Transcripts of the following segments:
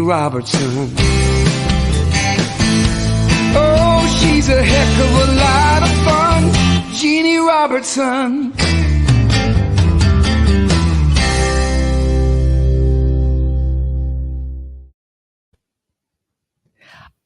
Robertson. Oh, she's a heck of a lot of fun, Jeanne Robertson.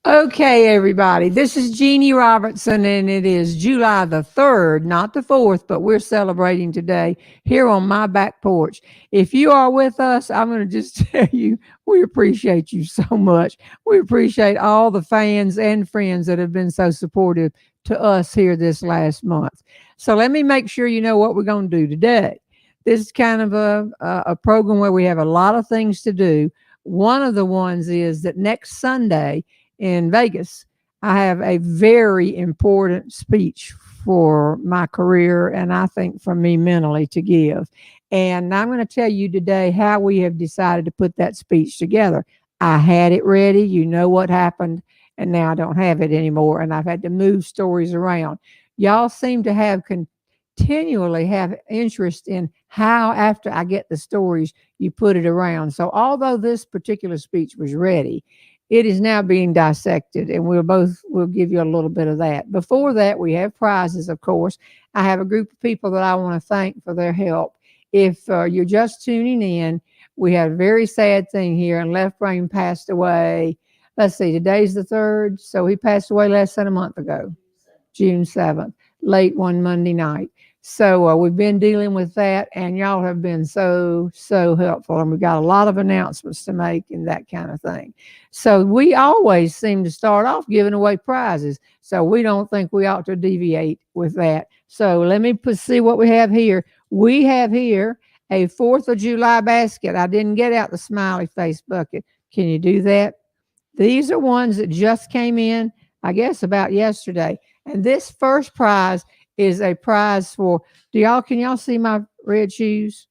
Okay, everybody, this is Jeanne Robertson, and it is July the 3rd, not the 4th, but we're celebrating today here on my back porch. If you are with us, I'm going to just tell you, we appreciate you so much. We appreciate all the fans and friends that have been so supportive to us here this last month. So let me make sure you know what we're going to do today. This is kind of a program where we have a lot of things to do. One of the ones is that next Sunday, in Vegas, I have a very important speech for my career and I think for me mentally to give. And I'm going to tell you today how we have decided to put that speech together. I had it ready. You know what happened, and now I don't have it anymore, and I've had to move stories around. Y'all seem to have continually have interest in how, after I get the stories, you put it around. So although this particular speech was ready, it is now being dissected, and we'll give you a little bit of that. Before that, we have prizes, of course. I have a group of people that I want to thank for their help. If you're just tuning in, we had a very sad thing here, and Left Brain passed away. Let's see, today's the 3rd, so he passed away less than a month ago, June 7th, late one Monday night. So we've been dealing with that, and y'all have been so helpful, and we've got a lot of announcements to make and that kind of thing. So we always seem to start off giving away prizes, so we don't think we ought to deviate with that. So let me see what we have here. We have here a 4th of July basket. I didn't get out the smiley face bucket. Can you do that? These are ones that just came in, I guess, about yesterday. And this first prize is a prize for, can y'all see my red shoes?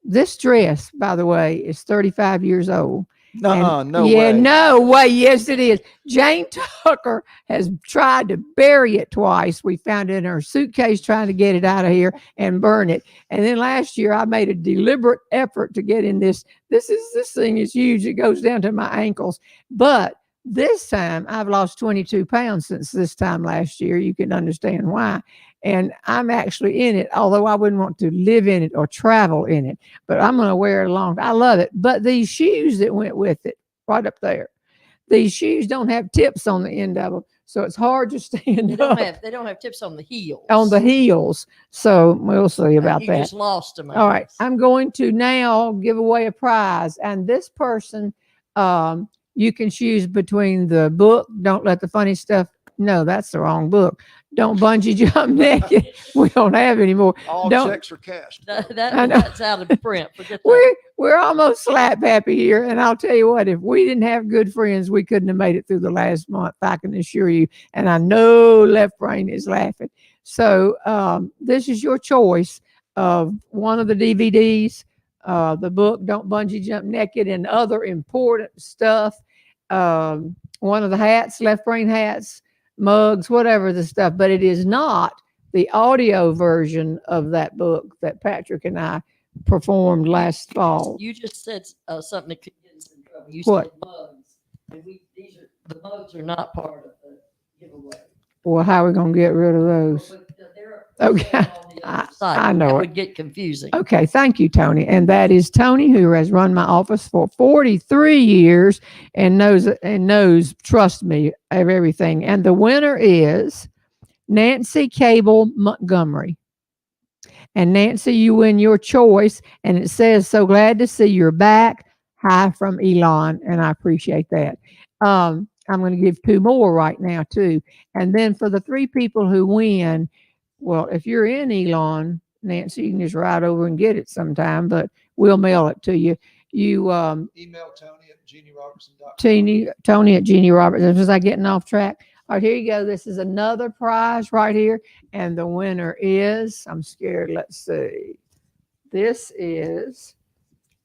This dress, by the way, is 35 years old. No yeah, way. No way. Yes, it is. Jane Tucker has tried to bury it twice. We found it in her suitcase trying to get it out of here and burn it. And then last year I made a deliberate effort to get in this. This thing is huge. It goes down to my ankles. But this time I've lost 22 pounds since this time last year. You can understand why. And I'm actually in it, although I wouldn't want to live in it or travel in it, but I'm going to wear it along. I love it. But these shoes that went with it, right up there, these shoes don't have tips on the end of them. So it's hard to stand up. They don't have tips on the heels. On the heels. So we'll see about that. You just lost them. All right. I'm going to now give away a prize. And this person, you can choose between the book, Don't Let the Funny Stuff. No, that's the wrong book. Don't Bungee Jump Naked. We don't have any more. All checks are cashed. That's out of print. Forget that. We're almost slap happy here. And I'll tell you what, if we didn't have good friends, we couldn't have made it through the last month. I can assure you. And I know Left Brain is laughing. So this is your choice of one of the DVDs, the book, Don't Bungee Jump Naked, and other important stuff. One of the hats, Left Brain hats, mugs, whatever the stuff, but it is not the audio version of that book that Patrick and I performed last fall. You just said something that could get us in trouble. You What? said mugs. And the mugs are not part of the giveaway. Well, how are we going to get rid of those? Okay. I know it. it Would get confusing. Okay, thank you, Tony. And that is Tony, who has run my office for 43 years and knows, trust me, of everything. And the winner is Nancy Cable Montgomery. And Nancy, you win your choice. And it says, "So glad to see you're back. Hi from Elon." And I appreciate that. I'm going to give 2 more right now, too. And then for the 3 people who win, well, if you're in Elon, Nancy, you can just ride over and get it sometime, but we'll mail it to you. You email Tony at JeanneRobertson.com. Tony at Jeanne Robertson. Was I getting off track? All right, here you go. This is another prize right here. And the winner is, I'm scared. Let's see. This is,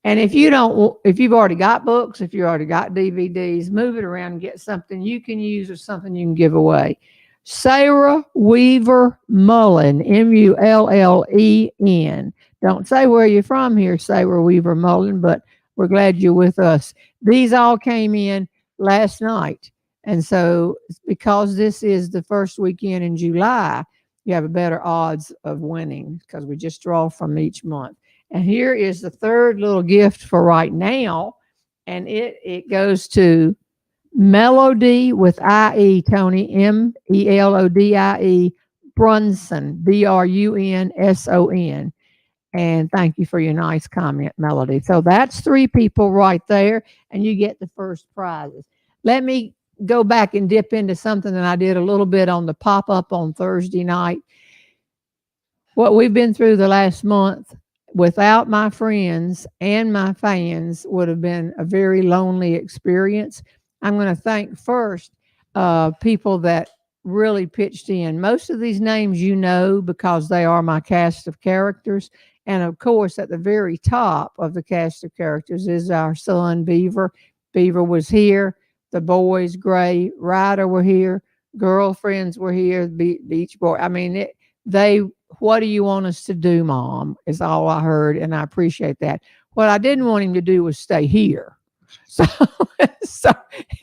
and if you've already got books, if you already got DVDs, move it around and get something you can use or something you can give away. Sarah Weaver Mullen, Mullen. Don't say where you're from here, Sarah Weaver Mullen, but we're glad you're with us. These all came in last night. And so, because this is the first weekend in July, you have a better odds of winning because we just draw from each month. And here is the third little gift for right now. And it goes to Melody with IE, Tony, Melodie, Brunson, Brunson. And thank you for your nice comment, Melody. So that's 3 people right there, and you get the first prizes. Let me go back and dip into something that I did a little bit on the pop-up on Thursday night. What we've been through the last month without my friends and my fans would have been a very lonely experience. I'm going to thank first people that really pitched in. Most of these names you know because they are my cast of characters. And of course, at the very top of the cast of characters is our son, Beaver. Beaver was here. The boys, Gray, Ryder were here. Girlfriends were here. Beach Boy. I mean, what do you want us to do, Mom? Is all I heard. And I appreciate that. What I didn't want him to do was stay here. So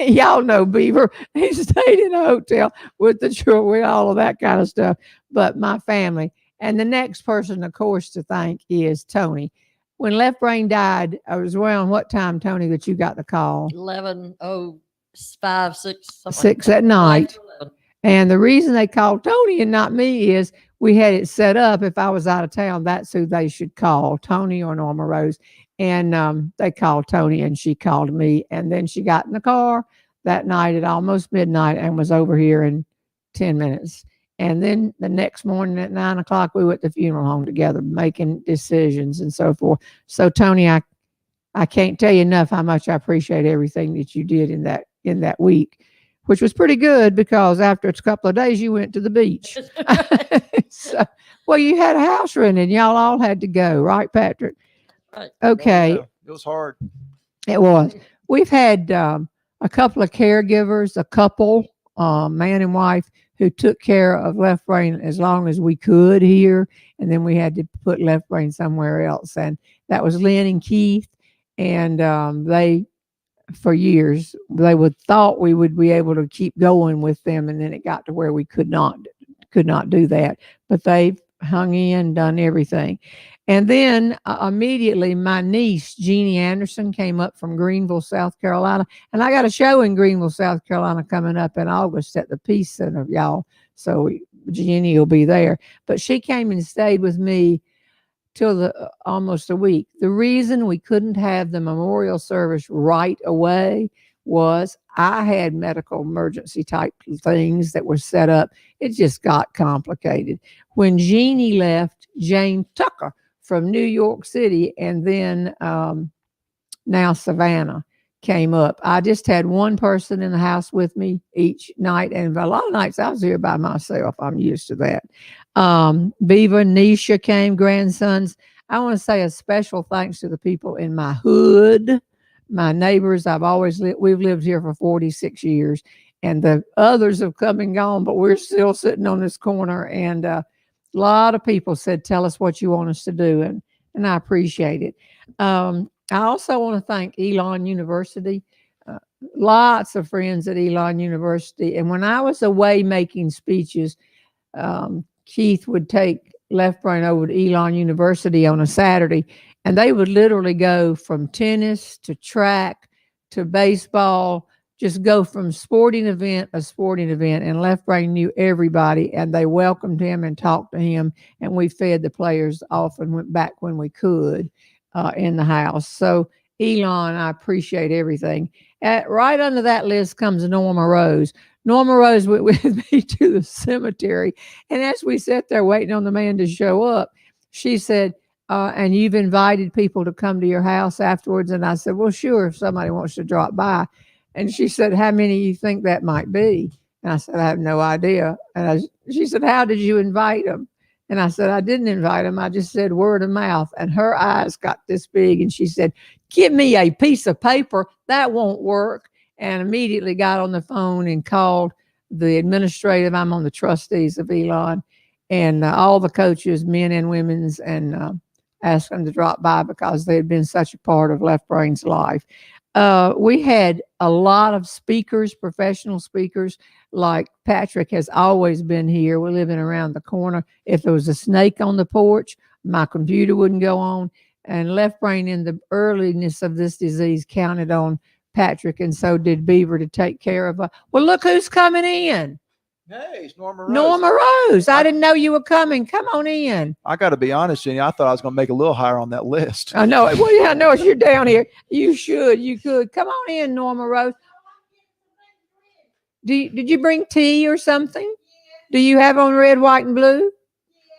y'all know Beaver. He stayed in a hotel with the children, all of that kind of stuff. But my family. And the next person, of course, to thank is Tony. When Left Brain died, I was around what time, Tony, that you got the call? 11:05, 6. 6 at night. And the reason they called Tony and not me is we had it set up. If I was out of town, that's who they should call, Tony or Norma Rose. And they called Tony and she called me. And then she got in the car that night at almost midnight and was over here in 10 minutes. And then the next morning at 9 o'clock, we went to the funeral home together, making decisions and so forth. So, Tony, I can't tell you enough how much I appreciate everything that you did in that week, which was pretty good because after a couple of days, you went to the beach. So, well, you had a house rented. Y'all all had to go, right, Patrick? Right. Okay. Yeah, it was hard. It was. We've had a couple of caregivers, a couple, man and wife, who took care of Left Brain as long as we could here. And then we had to put Left Brain somewhere else. And that was Lynn and Keith. And they, for years, they thought we would be able to keep going with them. And then it got to where we could not do that. But they've hung in, done everything. And then immediately my niece, Jeannie Anderson, came up from Greenville, South Carolina. And I got a show in Greenville, South Carolina coming up in August at the Peace Center, y'all. So Jeannie will be there. But she came and stayed with me till almost a week. The reason we couldn't have the memorial service right away was I had medical emergency type things that were set up. It just got complicated. When Jeannie left, Jane Tucker from New York City, and then now Savannah came up. I just had one person in the house with me each night, and a lot of nights I was here by myself. I'm used to that. Beaver, Nisha came, grandsons. I want to say a special thanks to the people in my hood, my neighbors. We've lived here for 46 years, and the others have come and gone, but we're still sitting on this corner, and a lot of people said, tell us what you want us to do. And I appreciate it. I also want to thank Elon University. Lots of friends at Elon University. And when I was away making speeches, Keith would take Left Brain over to Elon University on a Saturday, and they would literally go from tennis to track to baseball, just go from sporting event to sporting event. And Left Brain knew everybody, and they welcomed him and talked to him. And we fed the players often, went back when we could in the house. So Elon, I appreciate everything. Right under that list comes Norma Rose. Norma Rose went with me to the cemetery. And as we sat there waiting on the man to show up, she said, and you've invited people to come to your house afterwards? And I said, well, sure, if somebody wants to drop by. And she said, how many do you think that might be? And I said, I have no idea. And she said, how did you invite them? And I said, I didn't invite them. I just said word of mouth. And her eyes got this big. And she said, give me a piece of paper. That won't work. And immediately got on the phone and called the administrative. I'm on the trustees of Elon, and all the coaches, men and women's, and ask them to drop by because they had been such a part of Left Brain's life. We had a lot of speakers, professional speakers, like Patrick has always been here. We're living around the corner. If there was a snake on the porch, my computer wouldn't go on. And Left Brain, in the earliness of this disease, counted on Patrick, and so did Beaver, to take care of us. Well, look who's coming in. Hey, it's Norma Rose. Norma Rose. I didn't know you were coming. Come on in. I got to be honest, Jenny. I thought I was going to make a little higher on that list. I know it. Well, yeah, I know it. You're down here. You should. You could. Come on in, Norma Rose. Did you bring tea or something? Do you have on red, white, and blue?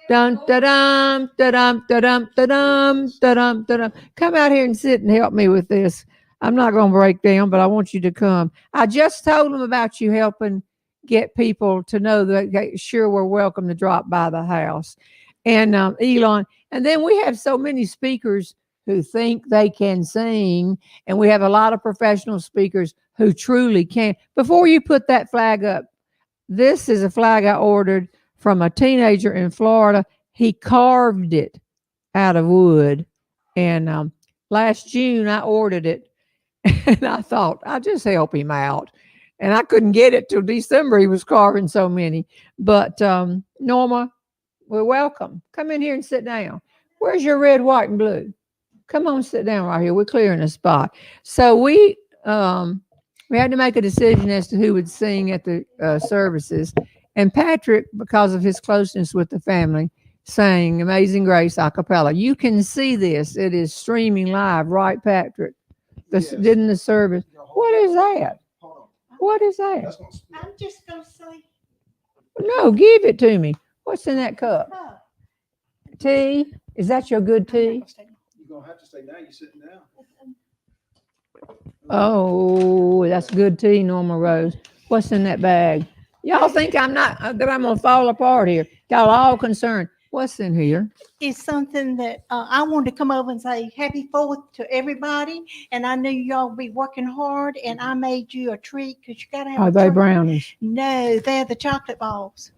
Dun da dum da dum da dum da dum da dum da dum. Come out here and sit and help me with this. I'm not going to break down, but I want you to come. I just told them about you helping get people to know that they sure we're welcome to drop by the house. And Elon, and then we have so many speakers who think they can sing, and we have a lot of professional speakers who truly can. Before you put that flag up, this is a flag I ordered from a teenager in Florida. He carved it out of wood, and last June I ordered it, and I thought I'd just help him out. And I couldn't get it till December. He was carving so many. But Norma, we're welcome. Come in here and sit down. Where's your red, white, and blue? Come on, sit down right here. We're clearing a spot. So we had to make a decision as to who would sing at the services. And Patrick, because of his closeness with the family, sang Amazing Grace a cappella. You can see this. It is streaming live, right, Patrick? Yes. Didn't the service? What is that? What is that? I'm just going to say. No, give it to me. What's in that cup? Tea? Is that your good tea? You're going to have to stay down. You're sitting down. Oh, that's good tea, Norma Rose. What's in that bag? Y'all think I'm not, that I'm going to fall apart here. Y'all all concerned. What's in here? It's something that I wanted to come over and say happy 4th to everybody. And I knew y'all be working hard, and I made you a treat because you got to have Are a they treat. brownies? No, they're the chocolate balls.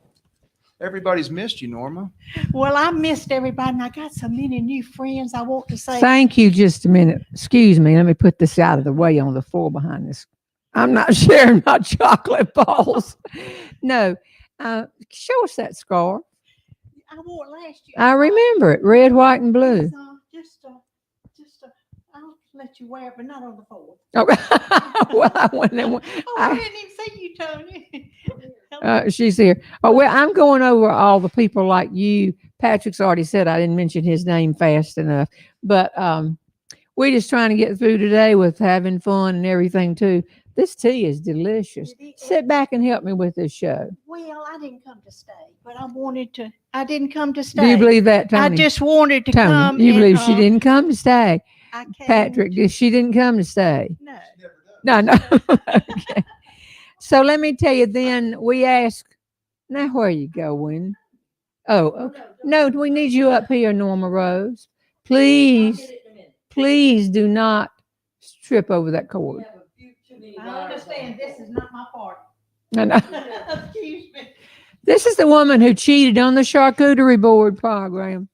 Everybody's missed you, Norma. Well, I missed everybody, and I got so many new friends I want to say. Thank you. Just a minute. Excuse me. Let me put this out of the way on the floor behind this. I'm not sharing my chocolate balls. No. Show us that scarf. I wore it last year. I remember it. Red, white, and blue. So I'll let you wear it, but not on the 4th. Okay. Well, I I didn't even see you, Tony. she's here. Oh, well, I'm going over all the people like you. Patrick's already said I didn't mention his name fast enough, but we're just trying to get through today with having fun and everything too. This tea is delicious. Sit back and help me with this show. Well, I didn't come to stay, but I didn't come to stay. Do you believe that, Tony? I just wanted to Tony, come. you and, believe she didn't come to stay? I came. Patrick, she didn't come to stay. No. No. Okay. So let me tell you, then we ask, now where you going? Oh, okay. No, we need you up here, Norma Rose. Please do not trip over that cord. I understand this is not my part. No. Excuse me. This is the woman who cheated on the charcuterie board program.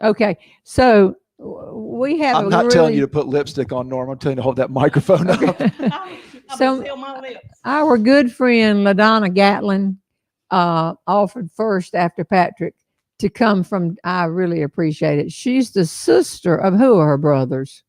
Okay, so we have. I'm not telling you to put lipstick on, Norma. I'm telling you to hold that microphone up. I'm So- gonna seal my lips. Our good friend LaDonna Gatlin offered first after Patrick to come from. I really appreciate it. She's the sister of who are her brothers?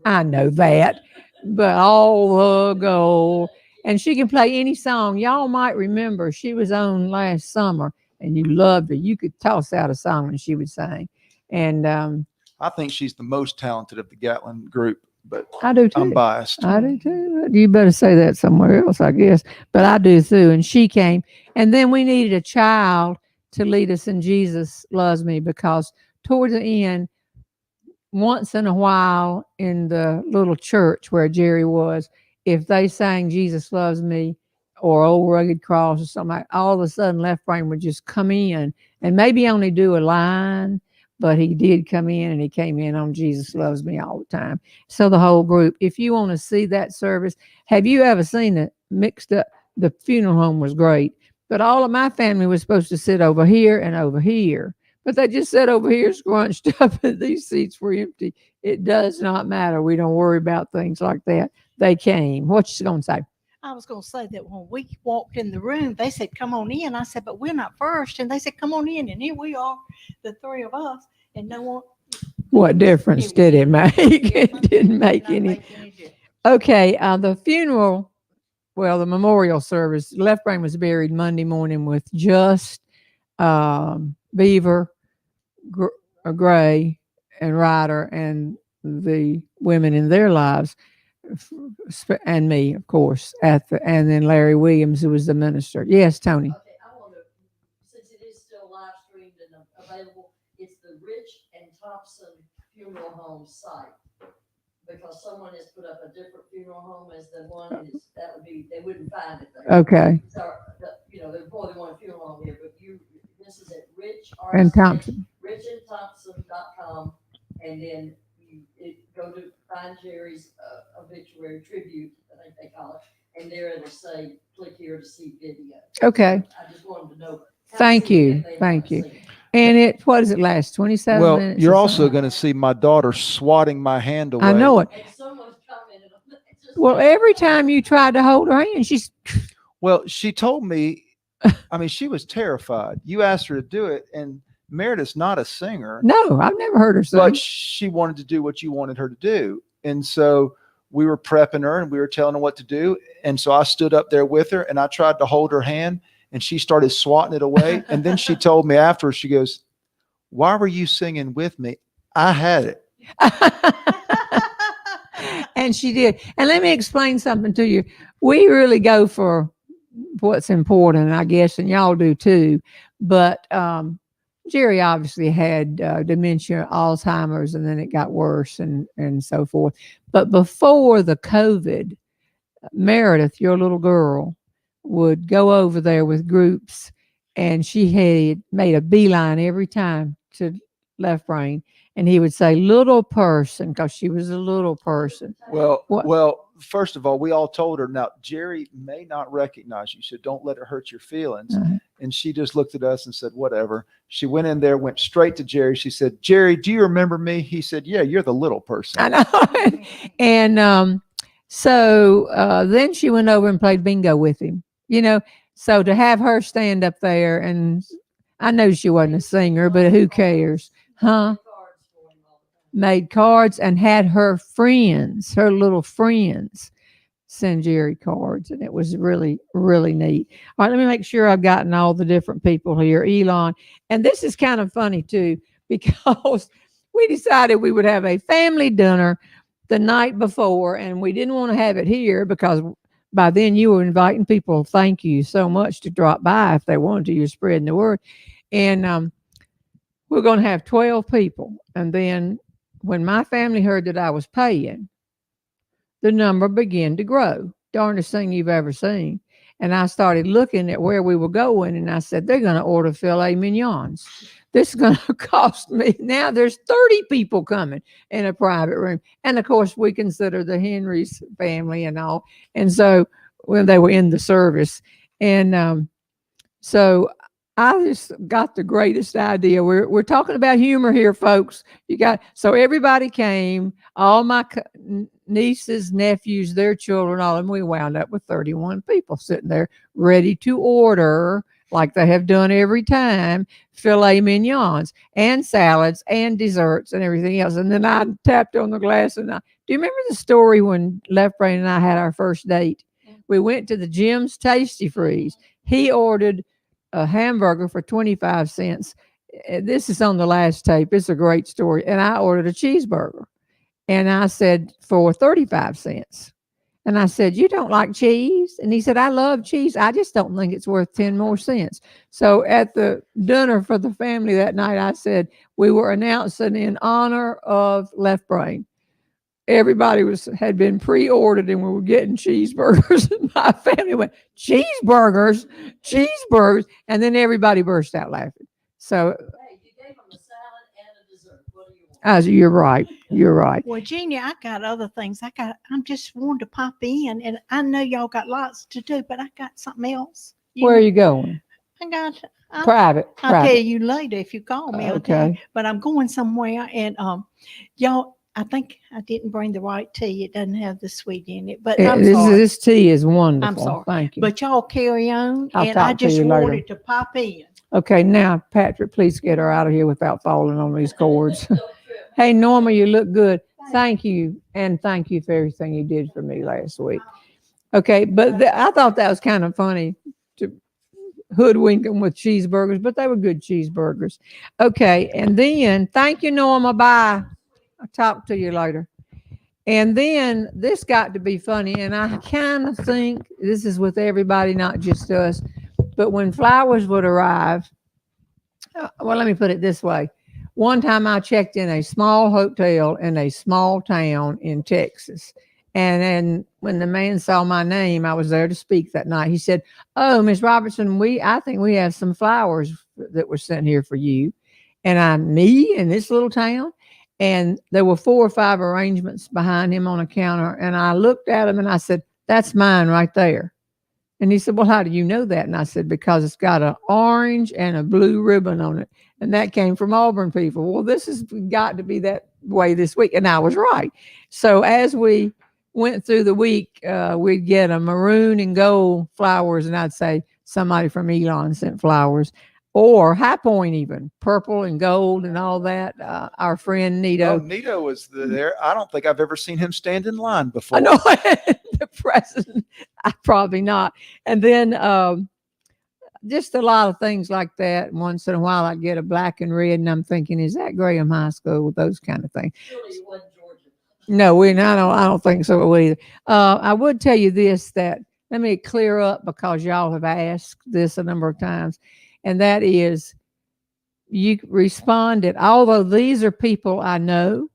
I know that, but all the gold. And she can play any song. Y'all might remember she was on last summer, and you loved her. You could toss out a song and she would sing. And I think she's the most talented of the Gatlin group, but I do too. I'm biased. I do too. You better say that somewhere else, I guess. But I do too. And she came. And then we needed a child to lead us in Jesus Loves Me, because toward the end, once in a while in the little church where Jerry was, if they sang Jesus Loves Me or Old Rugged Cross or something, like, all of a sudden Left Brain would just come in and maybe only do a line, but he did come in, and he came in on Jesus Loves Me all the time. So the whole group, if you want to see that service, have you ever seen it mixed up? The funeral home was great, but all of my family was supposed to sit over here and over here, But they just sat over here scrunched up and these seats were empty. It does not matter. We don't worry about things like that. They came. What you gonna say? I was going to say that when we walked in the room, they said, come on in. I said, but we're not first. And they said, come on in. And here we are, the three of us. And no one. What difference did it make? It didn't make any. difference. Okay, the funeral, well, the memorial service, Left Brain was buried Monday morning with just Beaver, Gray, and Ryder, and the women in their lives, and me, of course, and then Larry Williams, who was the minister. Yes, Tony. Okay, I want to, since it is still live streamed and available, it's the Rich and Thompson Funeral Home site. Because someone has put up a different funeral home as the one, that would be, they wouldn't find it there. Okay. So, there's more than one funeral home here, but this is at Rich And Thompson. richandthompson.com, and then you go to find Jerry's obituary tribute, I think they call it, and there it'll say, click here to see video. Okay. I just wanted to know. Thank you. Thank you. And what does it last? 27 Well, minutes? you're or also something? going to see my daughter swatting my hand away. I know it. And someone's commented on that. Well, every time you tried to hold her hand, she's. Well, she told me, I mean, she was terrified. You asked her to do it, and Meredith's not a singer. No, I've never heard her sing. But she wanted to do what you wanted her to do. And so we were prepping her and we were telling her what to do. And so I stood up there with her and I tried to hold her hand and she started swatting it away. And then she told me afterwards, she goes, why were you singing with me? I had it. And she did. And let me explain something to you. We really go for what's important, I guess, and y'all do too. But Jerry obviously had dementia, Alzheimer's, and then it got worse and so forth. But before the COVID, Meredith, your little girl, would go over there with groups, and she had made a beeline every time to Left Brain, and he would say little person, because she was a little person. Well, first of all, we all told her, now Jerry may not recognize you, so don't let it hurt your feelings. Uh-huh. And she just looked at us and said, whatever. She went in there, went straight to Jerry. She said, Jerry, do you remember me? He said, yeah, you're the little person. I know. And so then she went over and played bingo with him, so to have her stand up there, and I know she wasn't a singer, but who cares? Huh? Made cards and had her little friends, send Jerry cards. And it was really, really neat. All right, let me make sure I've gotten all the different people here. Elon. And this is kind of funny too, because we decided we would have a family dinner the night before, and we didn't want to have it here because by then you were inviting people. Thank you so much to drop by if they wanted to. You're spreading the word. And we're going to have 12 people. And then when my family heard that I was paying, the number began to grow. Darndest thing you've ever seen. And I started looking at where we were going, and I said, they're going to order filet mignons. This is going to cost me. Now there's 30 people coming in a private room. And of course, we consider the Henry's family and all. And so when they were in the service, and so I just got the greatest idea. We're talking about humor here, folks. So everybody came, all my nieces, nephews, their children, all of them. We wound up with 31 people sitting there ready to order, like they have done every time, filet mignons and salads and desserts and everything else. And then I tapped on the glass and do you remember the story when Left Brain and I had our first date? We went to the Jim's Tasty Freeze. He ordered a hamburger for 25 cents. This is on the last tape. It's a great story. And I ordered a cheeseburger. And I said, for 35 cents. And I said, you don't like cheese? And he said, I love cheese. I just don't think it's worth 10 more cents. So at the dinner for the family that night, I said, we were announcing in honor of Left Brain. Everybody had been pre-ordered and we were getting cheeseburgers. And my family went, cheeseburgers. And then everybody burst out laughing. So Hey, you gave them a salad and a dessert. What do you want? you're right. You're right. Well, Jeannie, I got other things. I'm just wanting to pop in, and I know y'all got lots to do, but I got something else. Where are you going? I got, I'll Private. tell Private. you later if you call me. I'll tell you. Okay. But I'm going somewhere and y'all, I think I didn't bring the right tea. It doesn't have the sweet in it, but I'm sorry. This tea is wonderful. I'm sorry. Thank you. But y'all carry on, I'll and I talk to just you later. wanted to pop in. Okay, now, Patrick, please get her out of here without falling on these cords. Hey, Norma, you look good. Thank you. And thank you for everything you did for me last week. Okay, but I thought that was kind of funny to hoodwink them with cheeseburgers, but they were good cheeseburgers. Okay, and then thank you, Norma. Bye. I'll talk to you later. And then this got to be funny, and I kind of think this is with everybody, not just us. But when flowers would arrive, well, let me put it this way. One time I checked in a small hotel in a small town in Texas. And then when the man saw my name, I was there to speak that night. He said, "Oh, Miss Robertson, I think we have some flowers that were sent here for you." And me in this little town. And there were 4 or 5 arrangements behind him on a counter. And I looked at him and I said, "That's mine right there." And he said, "Well, how do you know that?" And I said, "Because it's got an orange and a blue ribbon on it." And that came from Auburn people. Well, this has got to be that way this week. And I was right. So as we went through the week, we'd get a maroon and gold flowers. And I'd say somebody from Elon sent flowers. Or High Point, even purple and gold and all that. Our friend Nito. Oh, Nito was there. I don't think I've ever seen him stand in line before. I know the president. Probably not. And then just a lot of things like that. Once in a while, I get a black and red, and I'm thinking, is that Graham High School? Those kind of things. Surely it wasn't Georgia. No, I don't think so either. I would tell you this, that let me clear up because y'all have asked this a number of times. And that is, you responded, although these are people I know,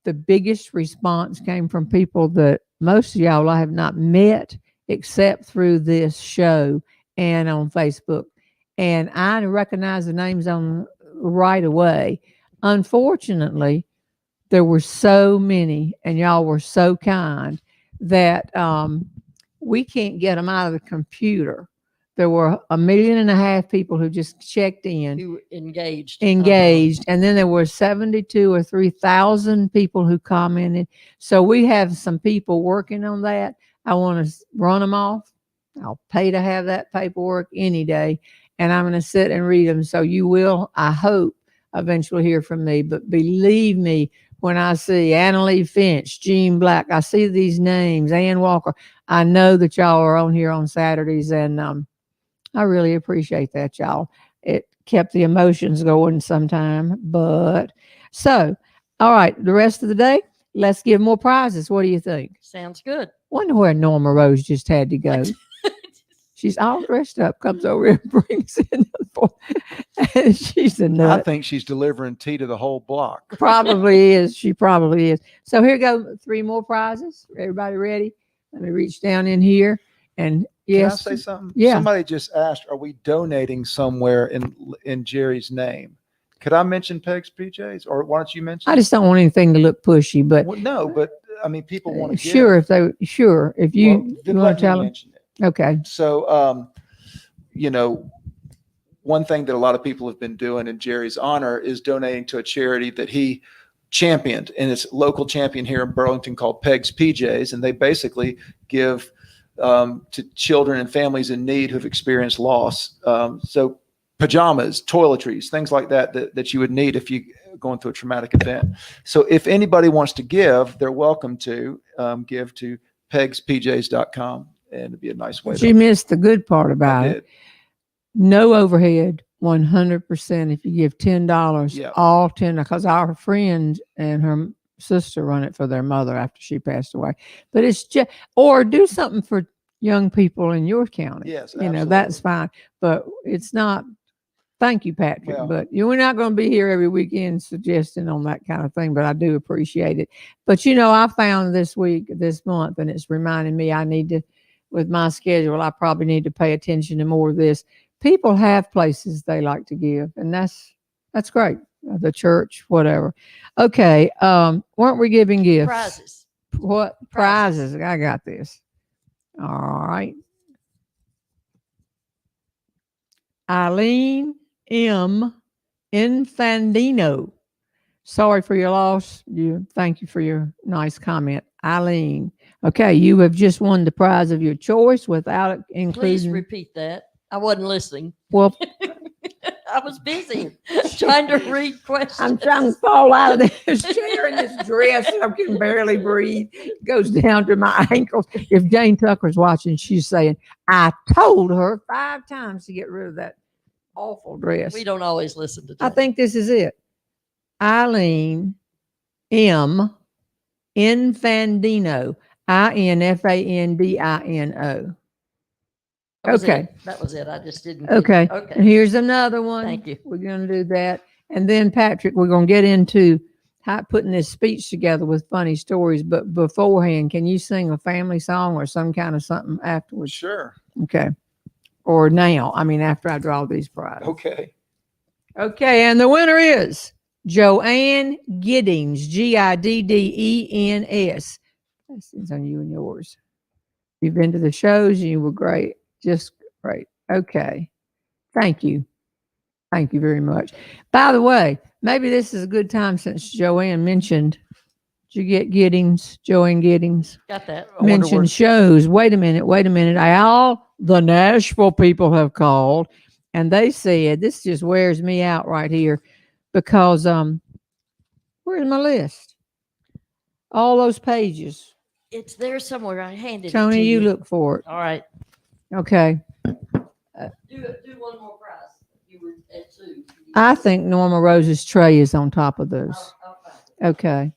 the biggest response came from people that most of y'all I have not met except through this show and on Facebook. And I recognize the names on right away. Unfortunately, there were so many, and y'all were so kind that we can't get them out of the computer. There were 1.5 million people who just checked in. You engaged. And then there were 72 or 3,000 people who commented. So we have some people working on that. I want to run them off. I'll pay to have that paperwork any day. And I'm going to sit and read them. So you will, I hope, eventually hear from me. But believe me, when I see Annalee Finch, Jean Black, I see these names, Ann Walker, I know that y'all are on here on Saturdays. And I really appreciate that, y'all. It kept the emotions going sometime. But so, all right, the rest of the day, let's give more prizes. What do you think? Sounds good. Wonder where Norma Rose just had to go. She's all dressed up, comes over and brings in and she's a nut. I think she's delivering tea to the whole block. Probably is. She probably is. So here go 3 more prizes. Everybody ready? Let me reach down in here. And yes. Can I say something? Yeah. Somebody just asked, are we donating somewhere in Jerry's name? Could I mention Peg's PJs, or why don't you mention? I just don't want anything to look pushy, but Well, no, but I mean, people want to sure if you then want let to tell me them. mention it. Okay. So, one thing that a lot of people have been doing in Jerry's honor is donating to a charity that he championed, and it's a local champion here in Burlington called Peg's PJs, and they basically give to children and families in need who've experienced loss. So pajamas, toiletries, things like that you would need if you going through a traumatic event. So if anybody wants to give, they're welcome to give to pegspjs.com, and it'd be a nice way. But you missed the good part about it. No overhead, 100%. If you give $10, Yeah. all 10, because our friend and her sister run it for their mother after she passed away. But it's just, or do something for young people in your county. Yes, that's fine. But it's not. Thank you, Patrick. Well, but we're not going to be here every weekend suggesting on that kind of thing. But I do appreciate it. But I found this month, and it's reminding me I need to, with my schedule, I probably need to pay attention to more of this. People have places they like to give, and that's great. The church, whatever. Okay. Weren't we giving gifts? Prizes. What prizes? I got this. All right. Eileen M. Infandino. Sorry for your loss. Thank you for your nice comment, Eileen. Okay, you have just won the prize of your choice without Please including. repeat that. I wasn't listening. Well, I was busy trying to read questions. I'm trying to fall out of this chair in this dress. I can barely breathe. It goes down to my ankles. If Jane Tucker's watching, she's saying, I told her 5 times to get rid of that awful dress. We don't always listen to I that. think this is it. Eileen M. Infandino. Infandino. That was Okay. it. That was it. I just didn't. get it. Okay. And Okay. here's another one. Thank you. We're going to do that. And then, Patrick, we're going to get into putting this speech together with funny stories. But beforehand, can you sing a family song or some kind of something afterwards? Sure. Okay. Or now. I mean, after I draw these prizes. Okay. Okay. And the winner is Joanne Giddings, Giddens. Blessings on you and yours. You've been to the shows and you were great. Just great. Okay. Thank you. Thank you very much. By the way, maybe this is a good time since Joanne mentioned. Did you get Giddings? Joanne Giddings Got that. mentioned shows. Wait a minute. The Nashville people have called and they said, this just wears me out right here because, where's my list? All those pages. It's there somewhere. I handed it Tony, to you look for it. All right. Okay. Do one more prize. You were at 2. I think Norma Rose's tray is on top of those. I'll find it. Okay.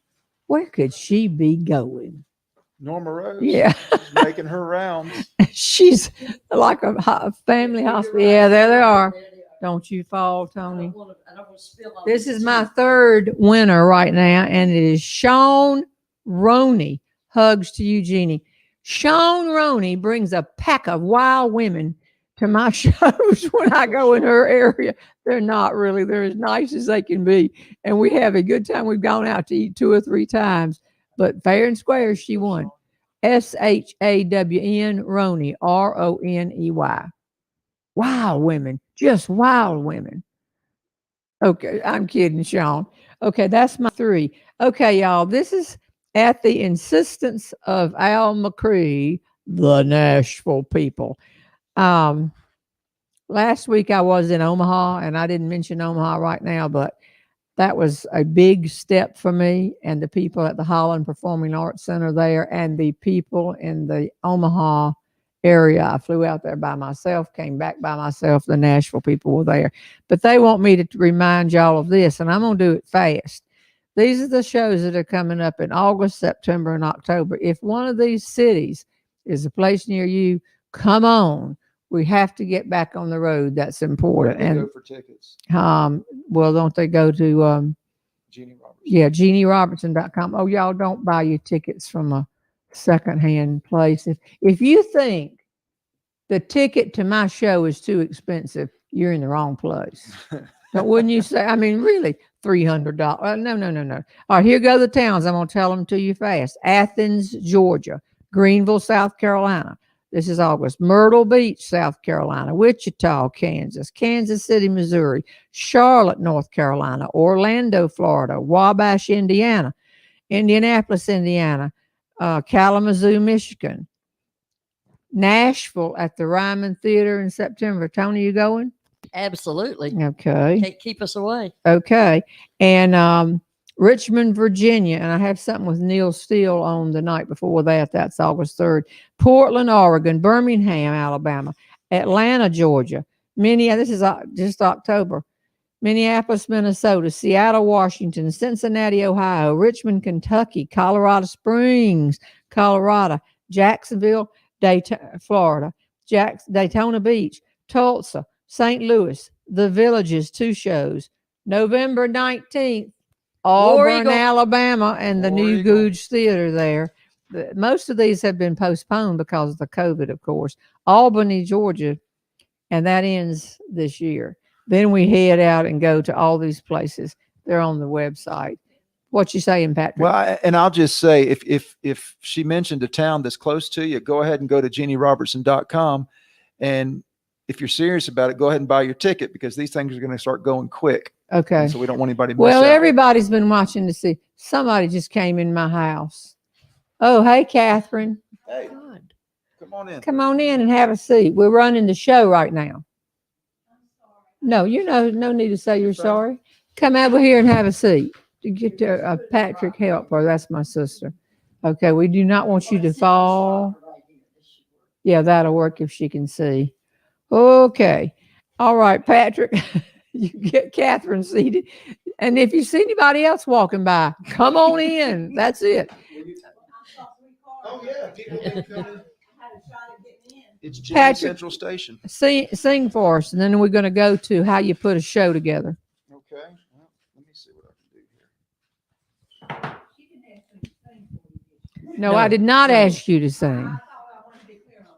Where could she be going? Norma Rose. Yeah. She's making her rounds. She's like a family hospital. Yeah, there they are. Don't you fall, Tony. I don't want to spill all This is my third winner right now, and it is Sean Roney. Hugs to you, Jeannie. Sean Roney brings a pack of wild women to my shows when I go in her area. They're not really. They're as nice as they can be. And we have a good time. We've gone out to eat 2 or 3 times. But fair and square, she won. SHAWN Roney, RONEY. Wild women. Just wild women. Okay, I'm kidding, Sean. Okay, that's my 3. Okay, y'all, this is at the insistence of Al McCree, the Nashville people. Last week I was in Omaha, and I didn't mention Omaha right now, but that was a big step for me and the people at the Holland Performing Arts Center there and the people in the Omaha area. I flew out there by myself, came back by myself. The Nashville people were there. But they want me to remind y'all of this, and I'm going to do it fast. These are the shows that are coming up in August, September, and October. If one of these cities is a place near you, come on. We have to get back on the road. That's important. Where do they And go for tickets? well, don't they go to Jeanne Robertson. yeah, JeanneRobertson.com. Oh, y'all don't buy your tickets from a secondhand place. If you think the ticket to my show is too expensive, you're in the wrong place. But wouldn't you say? I mean, really, $300. No. All right, here go the towns. I'm going to tell them to you fast. Athens, Georgia. Greenville, South Carolina. This is August. Myrtle Beach, South Carolina. Wichita, Kansas. Kansas City, Missouri. Charlotte, North Carolina. Orlando, Florida. Wabash, Indiana. Indianapolis, Indiana. Kalamazoo, Michigan. Nashville at the Ryman Theater in September. Tony, you going? Absolutely. Okay. Can't keep us away. Okay. And Richmond, Virginia. And I have something with Neil Steele on the night before that. That's August 3rd. Portland, Oregon. Birmingham, Alabama. Atlanta, Georgia. This is just October. Minneapolis, Minnesota. Seattle, Washington. Cincinnati, Ohio. Richmond, Kentucky. Colorado Springs, Colorado. Jacksonville, Florida. Daytona Beach. Tulsa. St. Louis. The Villages, 2 shows. November 19th. Auburn, Alabama, and the New Gouge Theater there. Most of these have been postponed because of the COVID, of course. Albany, Georgia, and that ends this year. Then we head out and go to all these places. They're on the website. What you saying, Patrick? Well, and I'll just say, if she mentioned a town that's close to you, go ahead and go to JeanneRobertson.com and if you're serious about it, go ahead and buy your ticket because these things are going to start going quick. Okay. And so we don't want anybody to miss Well, out. everybody's been watching to see. Somebody just came in my house. Oh, hey, Catherine. Hey, come on in. Come on in and have a seat. We're running the show right now. No, no need to say you're sorry. Come over here and have a seat. To get to Patrick help her. That's my sister. Okay, we do not want you to fall. Yeah, that'll work if she can see. Okay. All right, Patrick. You get Catherine seated. And if you see anybody else walking by, come on in. That's it. Oh, yeah. People can come in. It's Jeanne Patrick, Central Station. Sing for us, and then we're going to go to how you put a show together. Okay. Well, let me see what I can do here. No, I did not ask you to sing.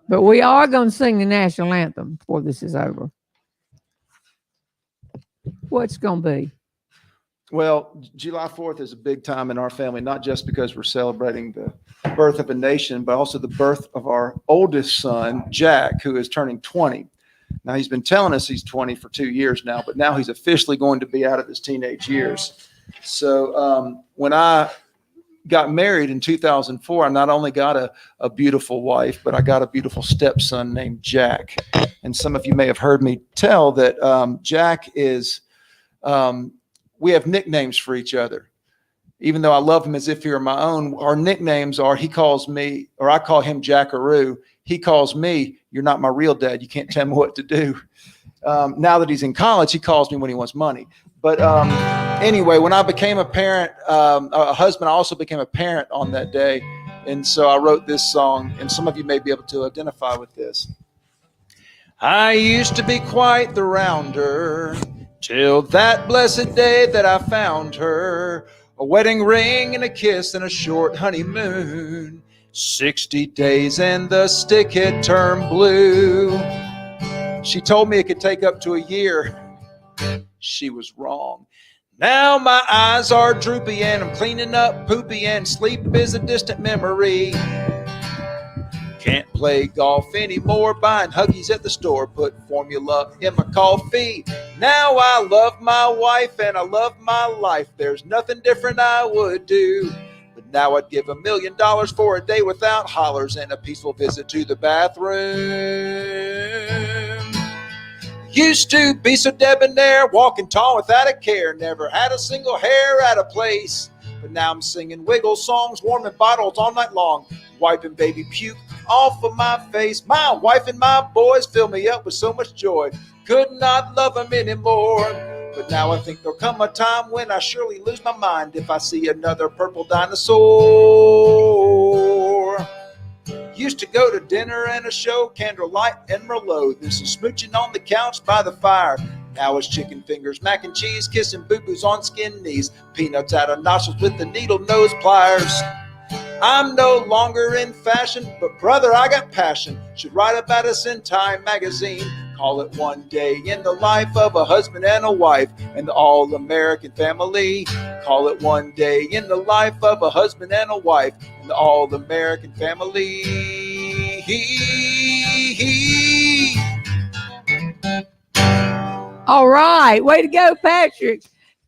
But we are going to sing the national anthem before this is over. What's going to be? Well, July 4th is a big time in our family, not just because we're celebrating the birth of a nation, but also the birth of our oldest son, Jack, who is turning 20. Now, he's been telling us he's 20 for 2 years now, but now he's officially going to be out of his teenage years. So when I got married in 2004, I not only got a beautiful wife, but I got a beautiful stepson named Jack. And some of you may have heard me tell that Jack is... we have nicknames for each other. Even though I love him as if he were my own, our nicknames are, he calls me, or I call him Jackaroo. He calls me, you're not my real dad. You can't tell me what to do. Now that he's in college, he calls me when he wants money. But anyway, when I became a parent, a husband, I also became a parent on that day. And so I wrote this song, and some of you may be able to identify with this. I used to be quite the rounder, till that blessed day that I found her, a wedding ring and a kiss and a short honeymoon, 60 days and the stick had turned blue. She told me it could take up to a year. She was wrong. Now my eyes are droopy and I'm cleaning up poopy and sleep is a distant memory. Can't play golf anymore, buying Huggies at the store, put formula in my coffee. Now I love my wife and I love my life. There's nothing different I would do. But now I'd give $1 million for a day without hollers and a peaceful visit to the bathroom. Used to be so debonair, walking tall without a care, never had a single hair out of place. But now I'm singing wiggle songs, warming bottles all night long, wiping baby puke off of my face. My wife and my boys fill me up with so much joy. Could not love them anymore. But now I think there'll come a time when I surely lose my mind if I see another purple dinosaur. Used to go to dinner and a show, candlelight and Merlot. There's some smooching on the couch by the fire. Now it's chicken fingers, mac and cheese, kissing boo-boos on skin knees, peanuts out of nostrils with the needle nose pliers. I'm no longer in fashion, but brother, I got passion. Should write about us in Time magazine. Call it One Day in the Life of a Husband and a Wife and the All-American Family. Call it One Day in the Life of a Husband and a Wife and the All-American Family. All right. Way to go, Patrick.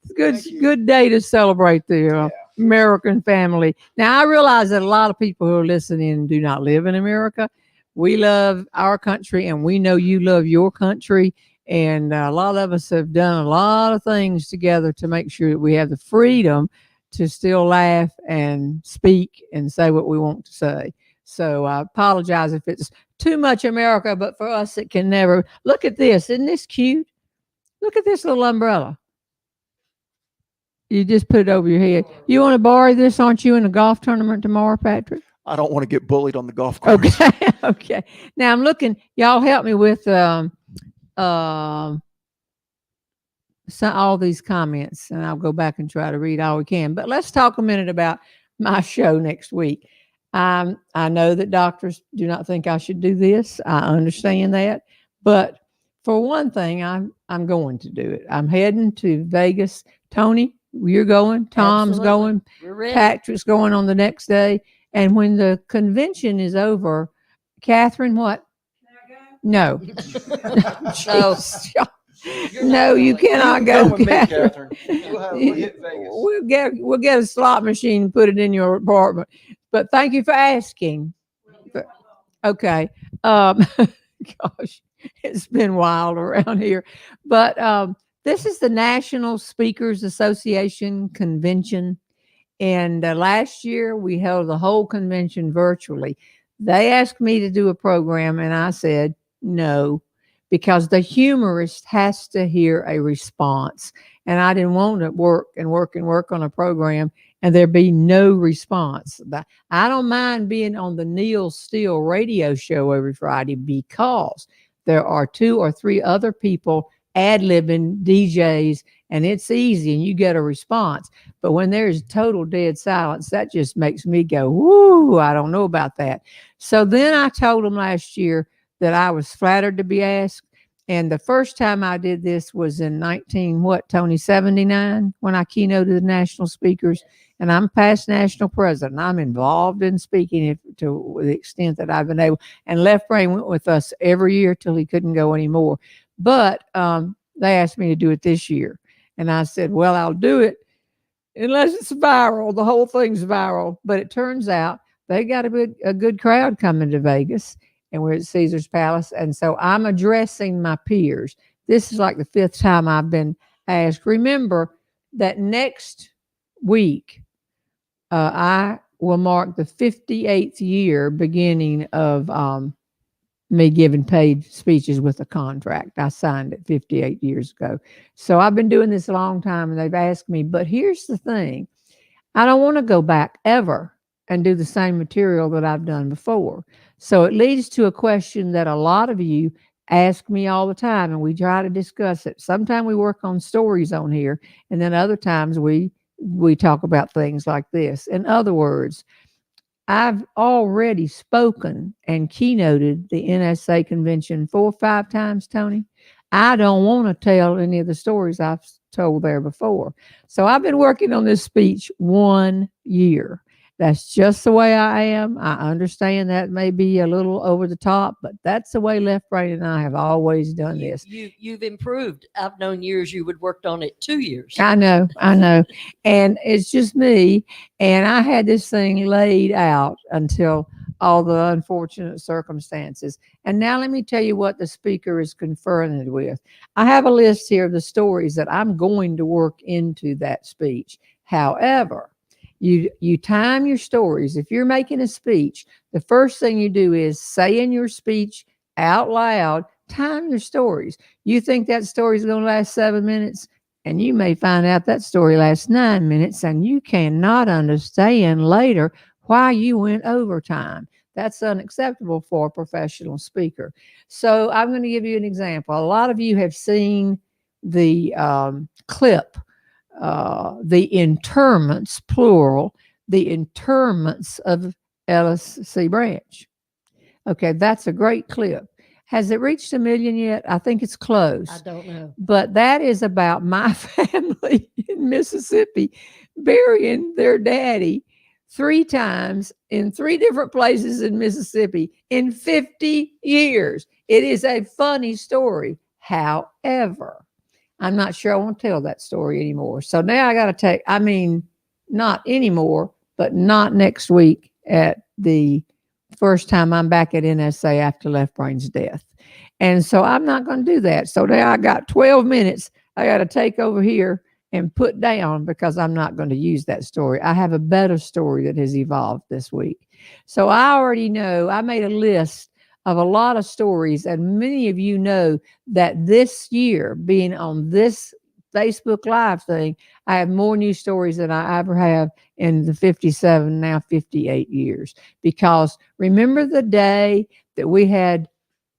It's good day to celebrate the American family. Now, I realize that a lot of people who are listening do not live in America. We love our country, and we know you love your country. And a lot of us have done a lot of things together to make sure that we have the freedom to still laugh and speak and say what we want to say. So I apologize if it's too much America, but for us, it can never. Look at this. Isn't this cute? Look at this little umbrella. You just put it over your head. You want to borrow this? Aren't you in a golf tournament tomorrow, Patrick? I don't want to get bullied on the golf course. Okay. Okay. Now I'm looking. Y'all help me with all these comments, and I'll go back and try to read all we can. But let's talk a minute about my show next week. I know that doctors do not think I should do this. I understand that, but for one thing, I'm going to do it. I'm heading to Vegas. Tony, you're going. Tom's Absolutely. going. We're ready. Patrick's going on the next day. And when the convention is over, Catherine, what? Can I go? No. No. No, you cannot Come go. with me, Catherine. Catherine. We'll hit Vegas. We'll get a slot machine and put it in your apartment. But thank you for asking. Okay. Gosh, it's been wild around here. But this is the National Speakers Association convention. And last year we held the whole convention virtually. They asked me to do a program, and I said no, because the humorist has to hear a response. And I didn't want to work on a program and there be no response. I don't mind being on the Neil Steele radio show every Friday because there are 2 or 3 other people ad-libbing DJs, and it's easy and you get a response. But when there's total dead silence, that just makes me go, whoo, I don't know about that. So then I told them last year that I was flattered to be asked. And the first time I did this was in 79, when I keynoted the national speakers. And I'm past national president. I'm involved in speaking to the extent that I've been able. And Left Brain went with us every year till he couldn't go anymore. But they asked me to do it this year. And I said, well, I'll do it unless it's viral. The whole thing's viral. But it turns out they got a good crowd coming to Vegas. And we're at Caesar's Palace. And so I'm addressing my peers. This is like the 5th time I've been asked. Remember that next week, I will mark the 58th year beginning of me giving paid speeches with a contract. I signed it 58 years ago. So I've been doing this a long time, and they've asked me, but here's the thing. I don't want to go back ever and do the same material that I've done before. So it leads to a question that a lot of you ask me all the time, and we try to discuss it. Sometimes we work on stories on here, and then other times we talk about things like this. In other words, I've already spoken and keynoted the NSA convention 4 or 5 times, Tony. I don't want to tell any of the stories I've told there before. So I've been working on this speech 1 year. That's just the way I am. I understand that may be a little over the top, but that's the way Left Brain and I have always done this. You've improved. I've known years you would worked on it 2 years. I know. And it's just me. And I had this thing laid out until all the unfortunate circumstances. And now let me tell you what the speaker is confronted with. I have a list here of the stories that I'm going to work into that speech. However, you time your stories. If you're making a speech, the first thing you do is say in your speech out loud, time your stories. You think that story is going to last 7 minutes, and you may find out that story lasts 9 minutes, and you cannot understand later why you went overtime. That's unacceptable for a professional speaker. So I'm going to give you an example. A lot of you have seen the clip, the interments, plural, the interments of Ellis C. Branch. Okay, that's a great clip. Has it reached 1 million yet? I think it's close. I don't know. But that is about my family in Mississippi burying their daddy 3 times in 3 different places in Mississippi in 50 years. It is a funny story. However, I'm not sure I want to tell that story anymore. So now I got to not anymore, but not next week at the first time I'm back at NSA after Left Brain's death. And so I'm not going to do that. So now I got 12 minutes I got to take over here and put down because I'm not going to use that story. I have a better story that has evolved this week. So I already know, I made a list of a lot of stories, and many of you know that this year, being on this Facebook Live thing, I have more news stories than I ever have in the 57, now 58 years. Because remember the day that we had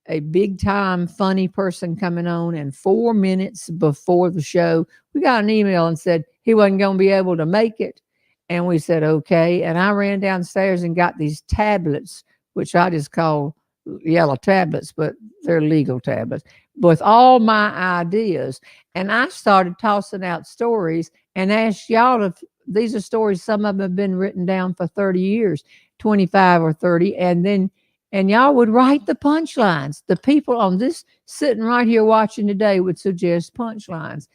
a big time funny person coming on, and 4 minutes before the show, we got an email and said he wasn't going to be able to make it. And we said, okay. And I ran downstairs and got these tablets, which I just call yellow tablets, but they're legal tablets, with all my ideas. And I started tossing out stories and asked y'all to, these are stories, some of them have been written down for 30 years, 25 or 30. And then and y'all would write the punchlines. The people on this sitting right here watching today would suggest punchlines.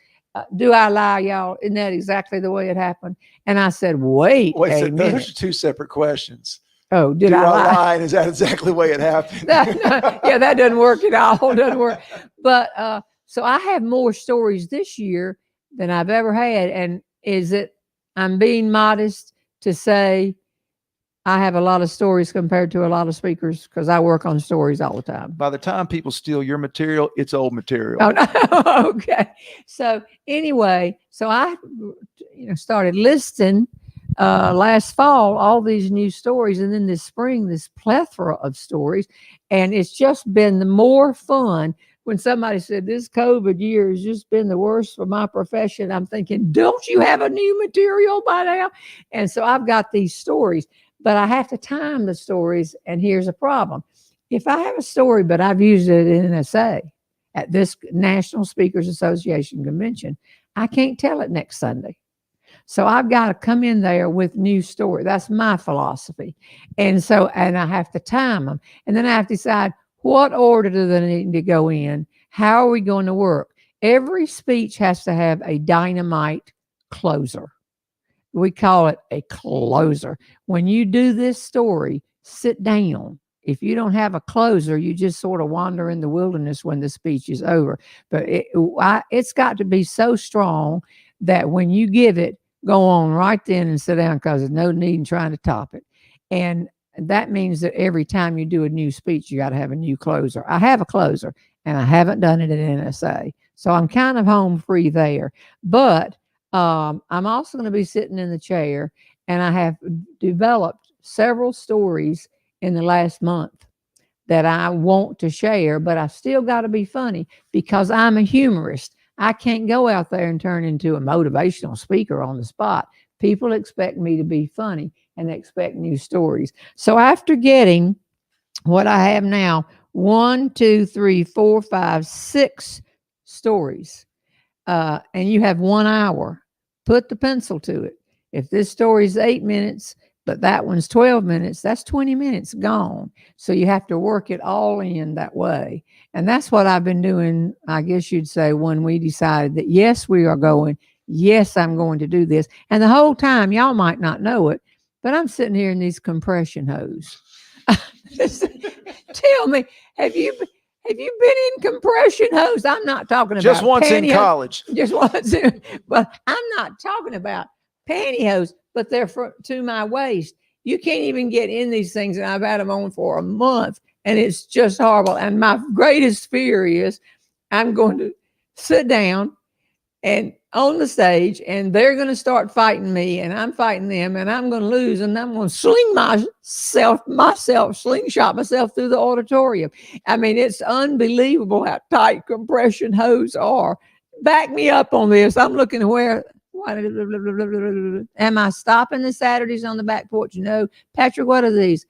Do I lie, y'all? Isn't that exactly the way it happened? And I said, wait Wait, a so those minute. are two separate questions. Oh, did Do I lie? lie? And is that exactly the way it happened? Yeah, that doesn't work at all. Doesn't work. But so I have more stories this year than I've ever had. And I'm being modest to say I have a lot of stories compared to a lot of speakers because I work on stories all the time. By the time people steal your material, it's old material. Oh, no. Okay. So anyway, so I started listing last fall all these new stories, and then this spring this plethora of stories, and it's just been the more fun. When somebody said this COVID year has just been the worst for my profession, I'm thinking, don't you have a new material by now? And so I've got these stories, but I have to time the stories, and here's a problem. If I have a story, but I've used it in an essay at this National Speakers Association convention, I can't tell it next Sunday. So I've got to come in there with new story. That's my philosophy. And I have to time them. And then I have to decide what order do they need to go in? How are we going to work? Every speech has to have a dynamite closer. We call it a closer. When you do this story, sit down. If you don't have a closer, you just sort of wander in the wilderness when the speech is over. But it's got to be so strong that when you give it, go on right then and sit down because there's no need in trying to top it. And that means that every time you do a new speech, you got to have a new closer. I have a closer, and I haven't done it at NSA. So I'm kind of home free there. But I'm also going to be sitting in the chair, and I have developed several stories in the last month that I want to share, but I still got to be funny because I'm a humorist. I can't go out there and turn into a motivational speaker on the spot. People expect me to be funny, and they expect new stories. So after getting what I have now, 1, 2, 3, 4, 5, 6 stories, and you have 1 hour, put the pencil to it. If this story is 8 minutes, but that one's 12 minutes, that's 20 minutes gone. So you have to work it all in that way. And that's what I've been doing, I guess you'd say, when we decided that, yes, we are going, yes, I'm going to do this. And the whole time, y'all might not know it, but I'm sitting here in these compression hose. Tell me, have you been in compression hose? I'm not talking about Just once in pantyhose. college. Just once in, but I'm not talking about pantyhose, but they're to my waist. You can't even get in these things, and I've had them on for a month, and it's just horrible. And my greatest fear is I'm going to sit down and on the stage, and they're going to start fighting me, and I'm fighting them, and I'm going to lose, and I'm going to slingshot myself through the auditorium. I mean, it's unbelievable how tight compression hose are. Back me up on this. I'm looking where. Am I stopping the Saturdays on the back porch? No. Patrick, what are these?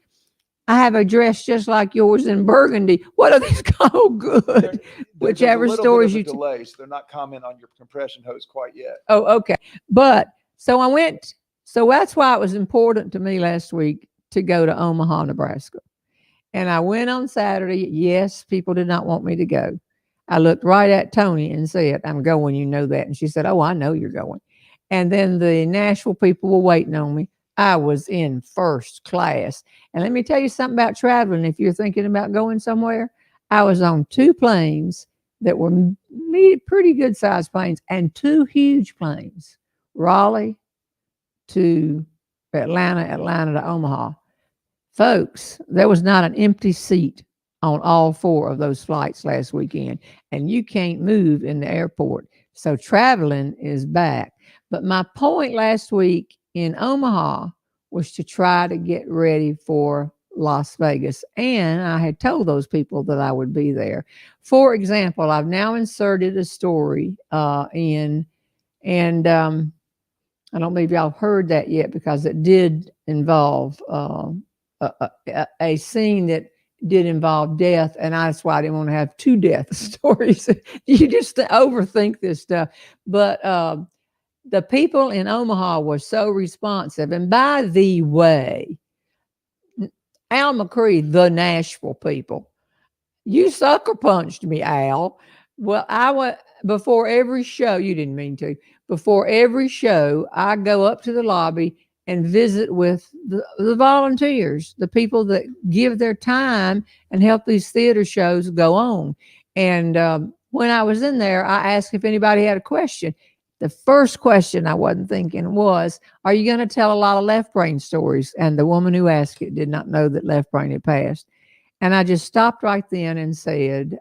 I have a dress just like yours in burgundy. What are these? Oh, good. Whichever stories you delay, so they're not commenting on your compression hose quite yet. Oh, okay. But so that's why it was important to me last week to go to Omaha, Nebraska. And I went on Saturday. Yes, people did not want me to go. I looked right at Tony and said, I'm going, you know that. And she said, oh, I know you're going. And then the Nashville people were waiting on me. I was in first class. And let me tell you something about traveling. If you're thinking about going somewhere, I was on 2 planes that were pretty good sized planes and 2 huge planes, Raleigh to Atlanta, Atlanta to Omaha. Folks, there was not an empty seat on all 4 of those flights last weekend, and you can't move in the airport. So traveling is back. But my point last week in Omaha was to try to get ready for Las Vegas. And I had told those people that I would be there. For example, I've now inserted a story and I don't know if y'all heard that yet because it did involve a scene that did involve death. And that's why I didn't want to have 2 death stories. You just overthink this stuff. But the people in Omaha were so responsive. And by the way, Al McCree, the Nashville people. You sucker punched me, Al. Well, I went before every show. You didn't mean to. Before every show, I go up to the lobby and visit with the volunteers, the people that give their time and help these theater shows go on. And when I was in there, I asked if anybody had a question. The first question I wasn't thinking was, are you going to tell a lot of Left Brain stories? And the woman who asked it did not know that Left Brain had passed. And I just stopped right then and said,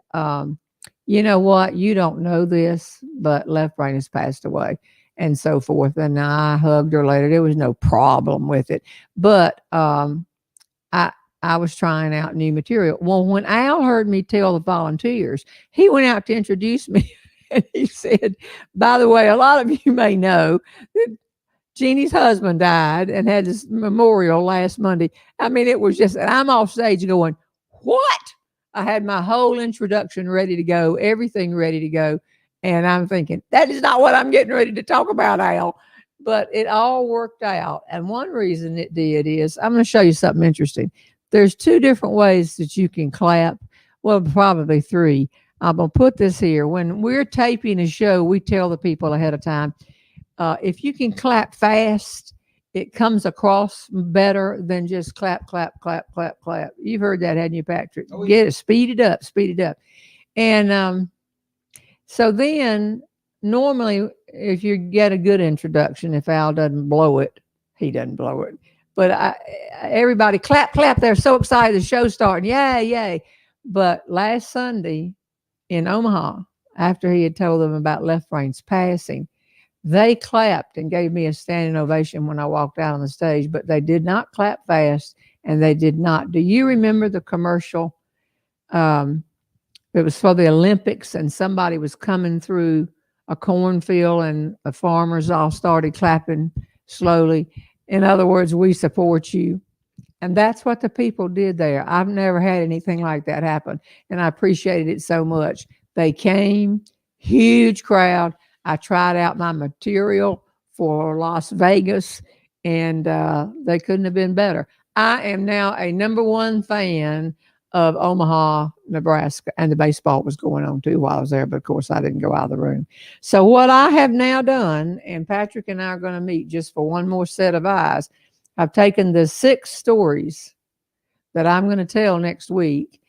you know what? You don't know this, but Left Brain has passed away, and so forth. And I hugged her later. There was no problem with it. But I was trying out new material. Well, when Al heard me tell the volunteers, he went out to introduce me. And he said, by the way, a lot of you may know that Jeannie's husband died and had his memorial last Monday. I mean, it was just, and I'm off stage going, what? I had my whole introduction ready to go, everything ready to go. And I'm thinking, that is not what I'm getting ready to talk about, Al. But it all worked out. And one reason it did is, I'm going to show you something interesting. There's 2 different ways that you can clap. Well, probably 3. I'm going to put this here. When we're taping a show, we tell the people ahead of time, if you can clap fast, it comes across better than just clap, clap, clap, clap, clap. You've heard that, hadn't you, Patrick? Oh, yeah. Get it, speed it up, speed it up. And so then normally if you get a good introduction, if Al doesn't blow it, he doesn't blow it. But everybody clap, clap. They're so excited. The show's starting. Yay, yay. But last Sunday in Omaha, after he had told them about Left Brain's passing, they clapped and gave me a standing ovation when I walked out on the stage, but they did not clap fast, and they did not. Do you remember the commercial? It was for the Olympics, and somebody was coming through a cornfield, and the farmers all started clapping slowly. In other words, we support you. And that's what the people did there. I've never had anything like that happen, and I appreciated it so much. They came, huge crowd. I tried out my material for Las Vegas, and they couldn't have been better. I am now a #1 fan of Omaha, Nebraska, and the baseball was going on too while I was there, but of course I didn't go out of the room. So what I have now done, and Patrick and I are going to meet just for one more set of eyes, I've taken the 6 stories that I'm going to tell next week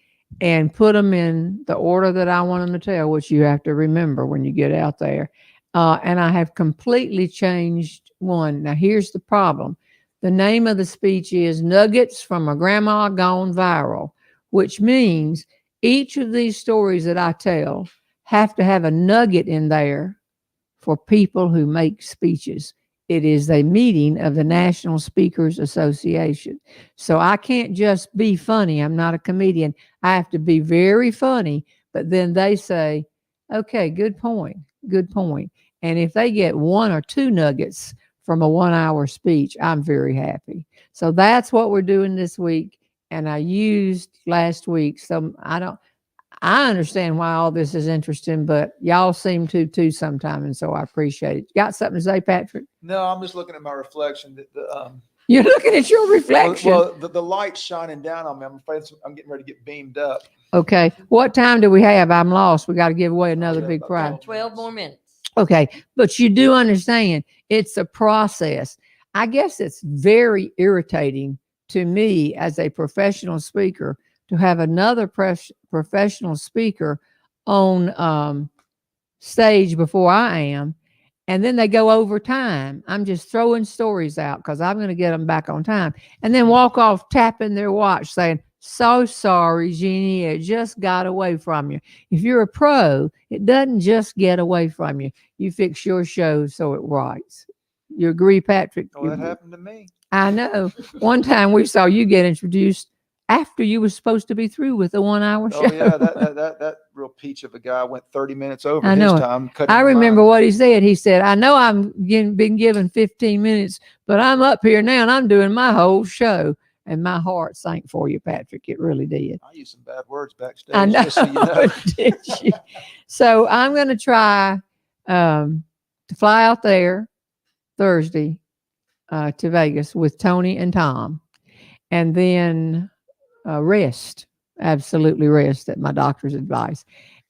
and put them in the order that I want them to tell, which you have to remember when you get out there. And I have completely changed one. Now, here's the problem. The name of the speech is Nuggets from a Grandma Gone Viral, which means each of these stories that I tell have to have a nugget in there for people who make speeches. It is a meeting of the National Speakers Association. So I can't just be funny. I'm not a comedian. I have to be very funny. But then they say, okay, good point. Good point. And if they get 1 or 2 nuggets from a 1-hour speech, I'm very happy. So that's what we're doing this week. And I used last week I understand why all this is interesting, but y'all seem to too sometime, and so I appreciate it. You got something to say, Patrick? No, I'm just looking at my reflection. You're looking at your reflection. Well, the light's shining down on me. I'm afraid I'm getting ready to get beamed up. Okay. What time do we have? I'm lost. We got to give away another big prize. 12 more minutes. Okay. But you do understand it's a process. I guess it's very irritating to me as a professional speaker to have another professional speaker on stage before I am, and then they go over time. I'm just throwing stories out because I'm going to get them back on time, and then walk off tapping their watch saying, so sorry, Jeannie, it just got away from you. If you're a pro, it doesn't just get away from you. You fix your show so it writes. You agree, Patrick? Oh, that happened to me. I know. One time we saw you get introduced after you were supposed to be through with the 1-hour show. Oh yeah, that real peach of a guy went 30 minutes over I know his it. time. I remember what he said. He said, I know been given 15 minutes, but I'm up here now and I'm doing my whole show. And my heart sank for you, Patrick. It really did. I used some bad words backstage. I know. Just so you know. Did you? So I'm going to try to fly out there Thursday to Vegas with Tony and Tom. And then rest, absolutely rest at my doctor's advice.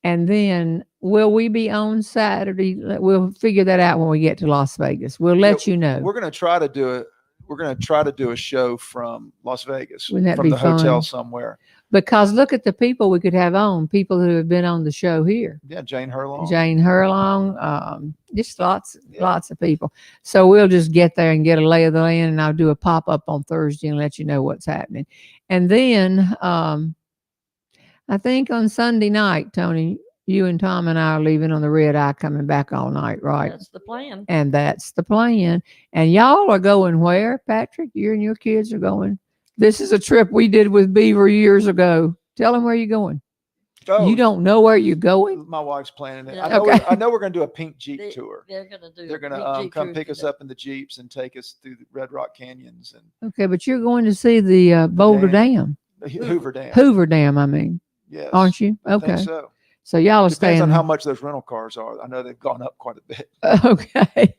And then will we be on Saturday? We'll figure that out when we get to Las Vegas. We'll let you know. We're going to try to do it. We're going to try to do a show from Las Vegas, Wouldn't that from be the hotel fun? somewhere. Because look at the people we could have on, people who have been on the show here. Yeah, Jane Hurlong. Jane Hurlong, just lots of people. So we'll just get there and get a lay of the land, and I'll do a pop-up on Thursday and let you know what's happening. And then I think on Sunday night, Tony, you and Tom and I are leaving on the red eye, coming back all night, right? That's the plan. And that's the plan. And y'all are going where, Patrick? You and your kids are going. This is a trip we did with Beaver years ago. Tell them where you're going. Oh, You don't know where you're going? my wife's planning it. Yeah. I know we're going to do a pink Jeep tour. They're gonna do. They're a going big to Jeep come tour pick us today. up in the Jeeps and take us through the Red Rock Canyons and Okay, but you're going to see the Boulder Dam. Hoover Dam. Hoover Dam, I mean. Yes. Aren't you? I Okay. think so. So y'all are Depends staying. on how much those rental cars are. I know they've gone up quite a bit. Okay.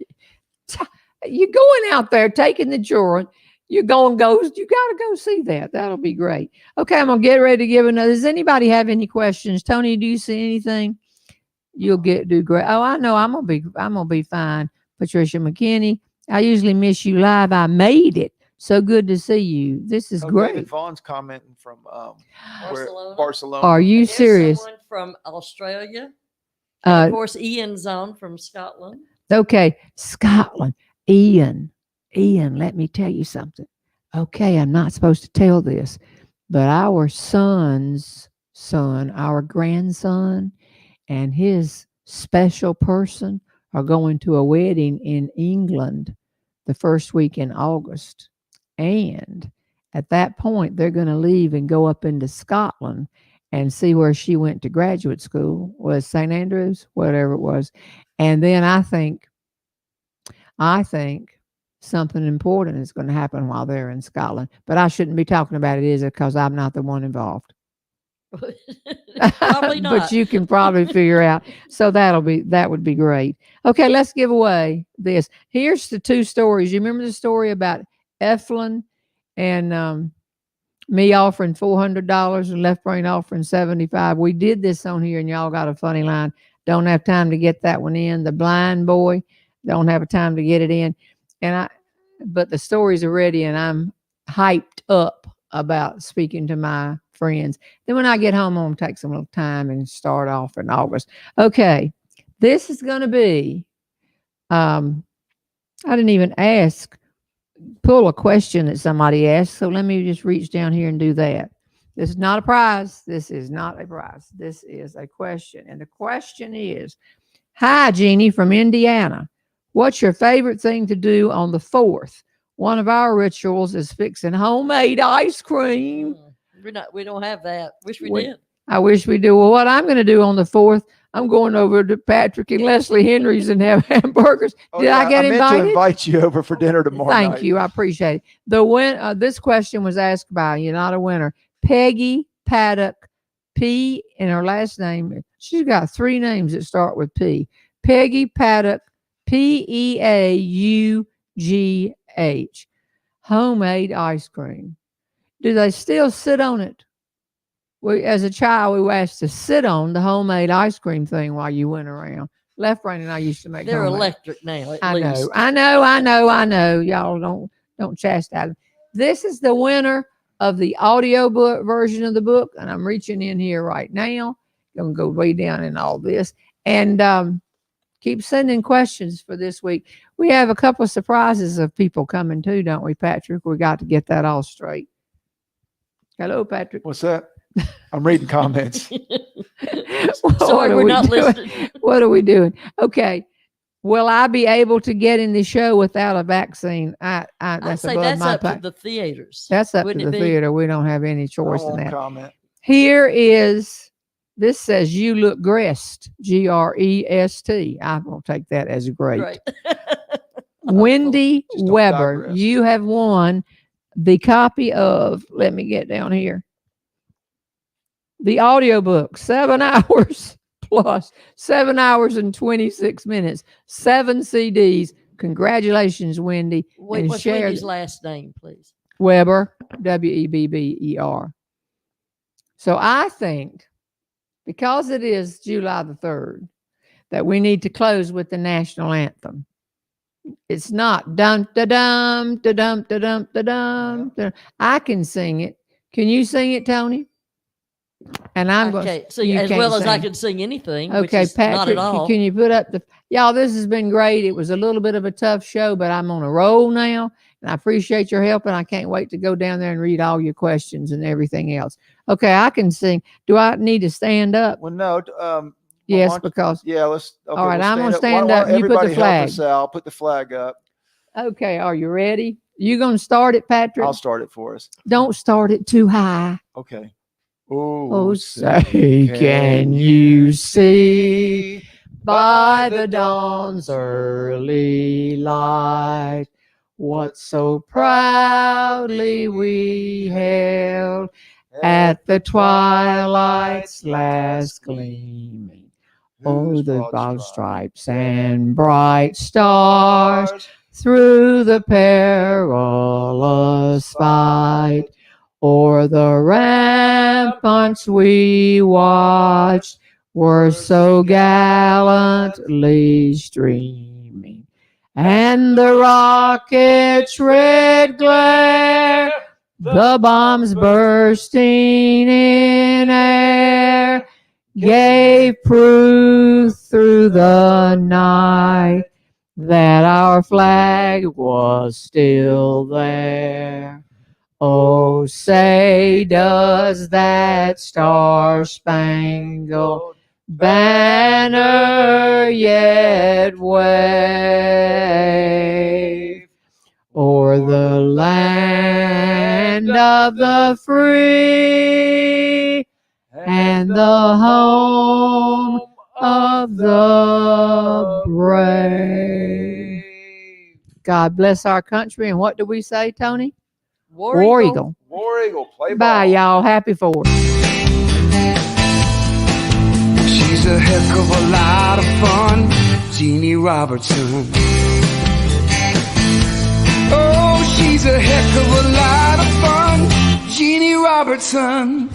You're going out there taking the journey. You got to go see that. That'll be great. Okay, I'm going to get ready to give another. Does anybody have any questions? Tony, do you see anything? You'll do great. Oh, I know. I'm gonna be fine. Patricia McKinney, I usually miss you live. I made it. So good to see you. This is great. David Vaughn's commenting from Barcelona. Barcelona. Are you There's serious? someone from Australia. And of Uh, course, Ian's on from Scotland. okay, Scotland. Ian, let me tell you something. Okay, I'm not supposed to tell this, but our son's son, our grandson, and his special person are going to a wedding in England the first week in August. And at that point, they're going to leave and go up into Scotland and see where she went to graduate school, was St. Andrews, whatever it was. And then I think something important is going to happen while they're in Scotland. But I shouldn't be talking about it, is it? Because I'm not the one involved. Probably not. But you can probably figure out. So that would be great. Okay, let's give away this. Here's the two stories. You remember the story about Eflin and me offering $400 and Left Brain offering $75. We did this on here, and y'all got a funny line. Don't have time to get that one in. The blind boy, don't have a time to get it in. But the stories are ready, and I'm hyped up about speaking to my friends. Then when I get home, I'm going to take some little time and start off in August. Okay, this is going to be, I didn't even pull a question that somebody asked, so let me just reach down here and do that. This is not a prize. This is not a prize. This is a question. And the question is, hi, Jeannie from Indiana. What's your favorite thing to do on the 4th? One of our rituals is fixing homemade ice cream. We don't have that. Wish we did. I wish we do. Well, what I'm going to do on the 4th, I'm going over to Patrick and Leslie Henry's and have hamburgers. Did I get invited? I meant to invite you over for dinner tomorrow night. Thank you. I appreciate it. This question was asked by, you're not a winner, Peggy Paddock, P in her last name. She's got 3 names that start with P. Peggy Paddock, Peaugh. Homemade ice cream. Do they still sit on it? As a child, we were asked to sit on the homemade ice cream thing while you went around. Left Brain and I used to make. They're homemade. electric now. At I least. know. Y'all don't chastise them. This is the winner of the audio book version of the book, and I'm reaching in here right now. Gonna go way down in all this, and keep sending questions for this week. We have a couple of surprises of people coming too, don't we, Patrick? We got to get that all straight. Hello, Patrick. What's that? I'm reading comments. Sorry, we're not listening. What are we doing? Okay. Will I be able to get in the show without a vaccine? I'd That's say above that's my up pay. to the theaters. That's up Wouldn't to the it be? theater. We don't have any I choice in won't that. comment. Here is, this says you look grest, Grest. I'm going to take that as great. Right. Wendy Just don't Weber, digress. you have won the copy of, let me get down here, the audiobook, 7 hours plus, 7 hours and 26 minutes, 7 CDs. Congratulations, Wendy. Wait, And what's share Wendy's the- last name, please? Weber, Webber. So I think because it is July the 3rd, that we need to close with the national anthem. It's not dum da dum da dum da dum da dum. I can sing it. Can you sing it, Tony? And I'm going Okay, to so as well as I can sing anything, which Okay, is not Patrick, at all. can you put up the y'all? This has been great. It was a little bit of a tough show, but I'm on a roll now, and I appreciate your help. And I can't wait to go down there and read all your questions and everything else. Okay, I can sing. Do I need to stand up? Well, no. Yes, Lamont, because yeah. Let's. Okay, all right, we'll I'm gonna Why stand don't up. You put the everybody help flag. us out? I'll put the flag up. Okay, are you ready? You gonna start it, Patrick? I'll start it for us. Don't start it too high. Okay. Oh, say, can you see by the dawn's early light what so proudly we hailed at the twilight's last gleaming? Oh, the broad stripes and bright stars through the perilous fight, o'er the ramparts we watched were so gallantly streaming, and the rocket's red glare, the bombs bursting in air, gave proof through the night that our flag was still there. Oh, say, does that star-spangled banner yet wave o'er the land of the free and the home of the brave? God bless our country. And what do we say, Tony? War Eagle. War Eagle. Play ball. Bye, y'all. Happy 4th. She's a heck of a lot of fun, Jeanne Robertson. Oh, she's a heck of a lot of fun, Jeanne Robertson.